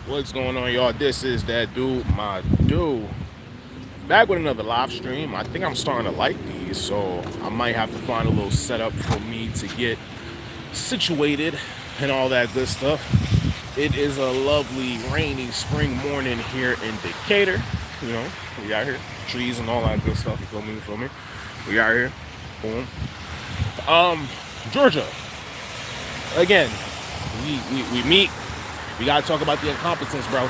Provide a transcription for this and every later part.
What's going on, y'all? This is that dude, my dude. Back with another live stream. I think I'm starting to like these, so I might have to find a little setup for me to get situated and all that good stuff. It is a lovely rainy spring morning here in Decatur. You know, we out here, trees and all that good stuff. You feel me? You feel me? We out here. Boom. Georgia. Again, we meet. We gotta talk about the incompetence, bro.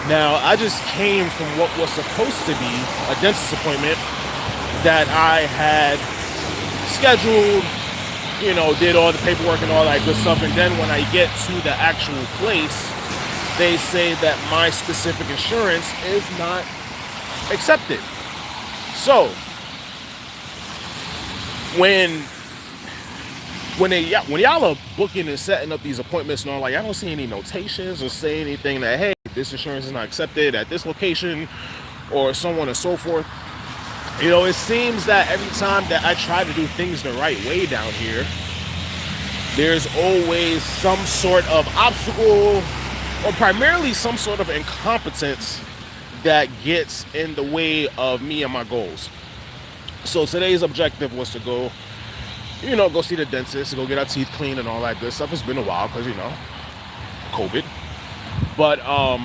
Now, I just came from what was supposed to be a dentist appointment that I had scheduled, did all the paperwork and all that good stuff. And then when I get to the actual place, they say that my specific insurance is not accepted. So, when when y'all are booking and setting up these appointments and all, like, I don't see any notations or say anything that, hey, this insurance is not accepted at this location or so on and so forth. It seems that every time that I try to do things the right way down here, there's always some sort of obstacle or primarily some sort of incompetence that gets in the way of me and my goals. So today's objective was to go see the dentist, go get our teeth cleaned and all that good stuff. It's been a while because, COVID. But, I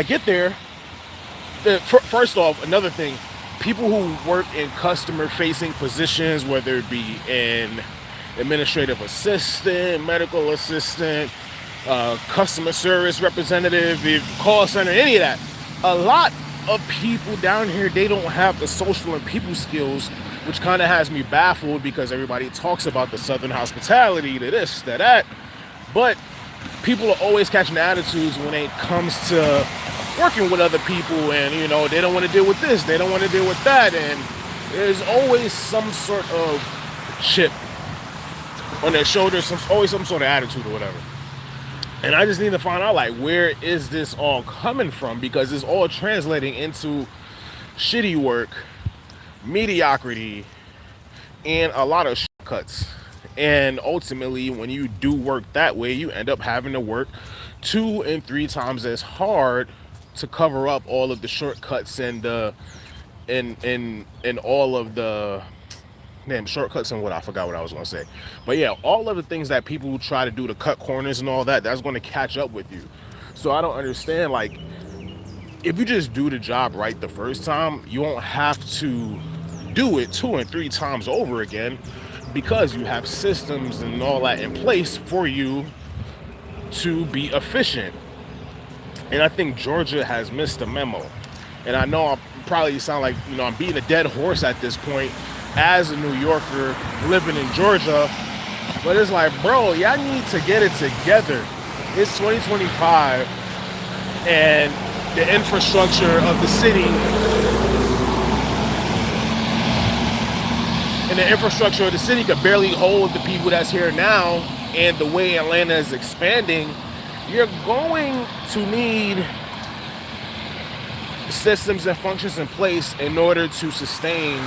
get there. First off, another thing, people who work in customer-facing positions, whether it be an administrative assistant, medical assistant, customer service representative, call center, any of that, a lot of people down here, they don't have the social and people skills, which kind of has me baffled because everybody talks about the Southern hospitality, to this, to that. But people are always catching attitudes when it comes to working with other people, and they don't want to deal with this, they don't want to deal with that, and there's always some sort of chip on their shoulders, always some sort of attitude or whatever. And I just need to find out, like, where is this all coming from? Because it's all translating into shitty work, mediocrity, and a lot of shortcuts. And ultimately, when you do work that way, you end up having to work 2 and 3 times as hard to cover up all of the shortcuts and the and all of the shortcuts and what I forgot what I was gonna say. But yeah, all of the things that people try to do to cut corners and all that, that's gonna catch up with you. So I don't understand, like, if you just do the job right the first time, you won't have to do it 2 and 3 times over again because you have systems and all that in place for you to be efficient. And I think Georgia has missed the memo. And I know I probably sound like, I'm beating a dead horse at this point as a New Yorker living in Georgia. But it's like, bro, y'all need to get it together. It's 2025 and the infrastructure of the city could barely hold the people that's here now. And the way Atlanta is expanding, you're going to need systems and functions in place in order to sustain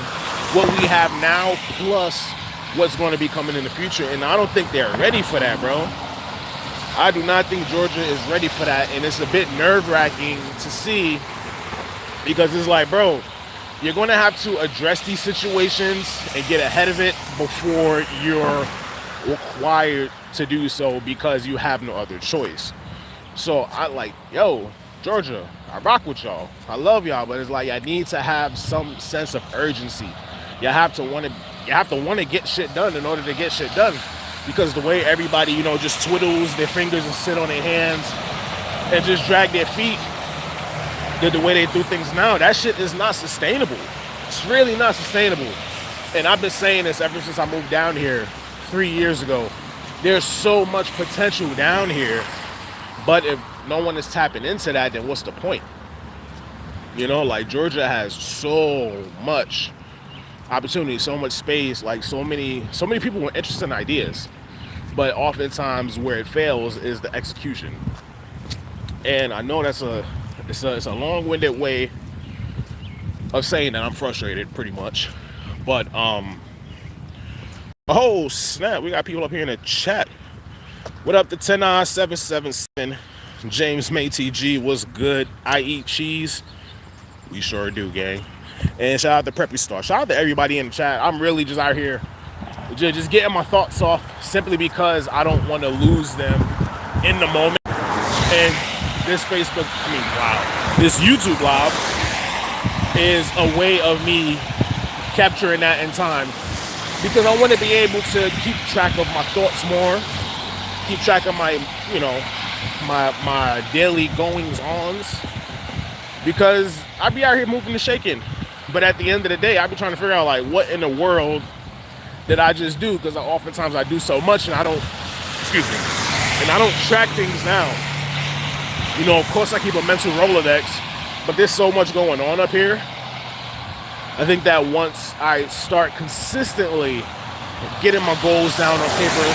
what we have now plus what's going to be coming in the future. And I don't think they're ready for that, bro. I do not think Georgia is ready for that, and it's a bit nerve-wracking to see because it's like, bro, you're going to have to address these situations and get ahead of it before you're required to do so because you have no other choice. So I like, yo, Georgia, I rock with y'all. I love y'all, but it's like I need to have some sense of urgency. You have to want to get shit done in order to get shit done. Because the way everybody, just twiddles their fingers and sit on their hands and just drag their feet, the way they do things now, that shit is not sustainable. It's really not sustainable. And I've been saying this ever since I moved down here 3 years ago. There's so much potential down here, but if no one is tapping into that, then what's the point? Like, Georgia has so much opportunity, so much space, like so many people with interesting ideas. But oftentimes where it fails is the execution. And I know it's a long-winded way of saying that I'm frustrated, pretty much. But oh snap, we got people up here in the chat. What up to 10977? James May TG was good. I eat cheese. We sure do, gang. And shout out to Preppy Star. Shout out to everybody in the chat. I'm really just out here just getting my thoughts off simply because I don't want to lose them in the moment. And this Facebook, this YouTube live is a way of me capturing that in time, because I want to be able to keep track of my thoughts more, keep track of my, my daily goings-ons, because I be out here moving and shaking. But at the end of the day, I be trying to figure out, like, what in the world did I just do? Because oftentimes I do so much and I don't track things down. Of course I keep a mental Rolodex, but there's so much going on up here. I think that once I start consistently getting my goals down on paper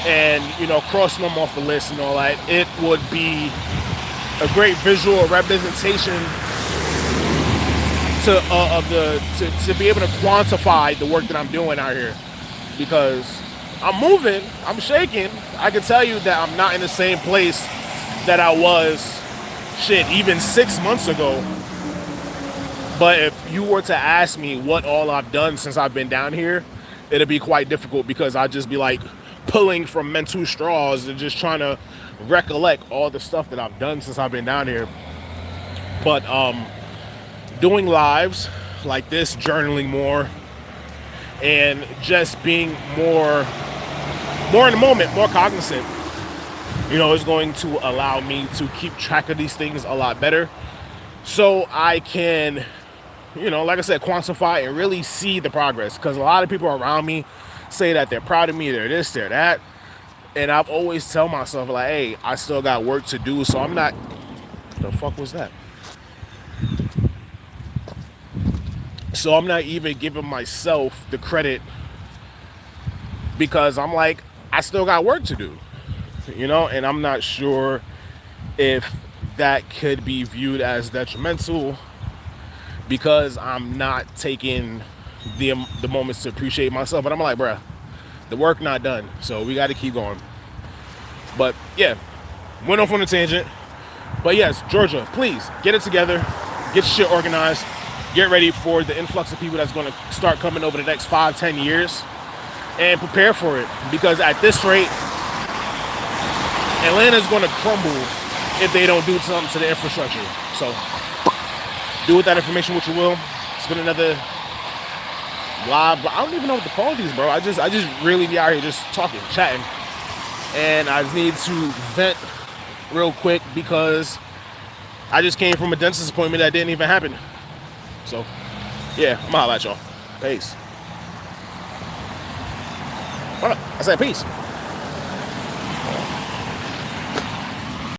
and, crossing them off the list and all that, it would be a great visual representation to be able to quantify the work that I'm doing out here. Because I'm moving, I'm shaking. I can tell you that I'm not in the same place that I was, even 6 months ago. But if you were to ask me what all I've done since I've been down here, it'd be quite difficult, because I'd just be like pulling from mental straws and just trying to recollect all the stuff that I've done since I've been down here. But doing lives like this, journaling more, and just being more in the moment, more cognizant, is going to allow me to keep track of these things a lot better, so I can, like I said, quantify and really see the progress. Because a lot of people around me say that they're proud of me, they're this, they're that, and I've always tell myself, like, hey, I still got work to do. So I'm not, the fuck was that? So I'm not even giving myself the credit, because I'm like, I still got work to do, and I'm not sure if that could be viewed as detrimental, because I'm not taking the moments to appreciate myself. But I'm like, bruh, the work not done, so we got to keep going. But yeah, went off on a tangent. But yes, Georgia, please get it together, get your shit organized, get ready for the influx of people that's going to start coming over the next 5-10 years, and prepare for it, because at this rate, Atlanta's going to crumble if they don't do something to the infrastructure. So do with that information what you will. It's been another live, but I don't even know what to call these, bro. I just really be out here just talking, chatting, and I just need to vent real quick, because I just came from a dentist appointment that didn't even happen. So yeah, I'm gonna holla at y'all. Peace. What up? I said peace.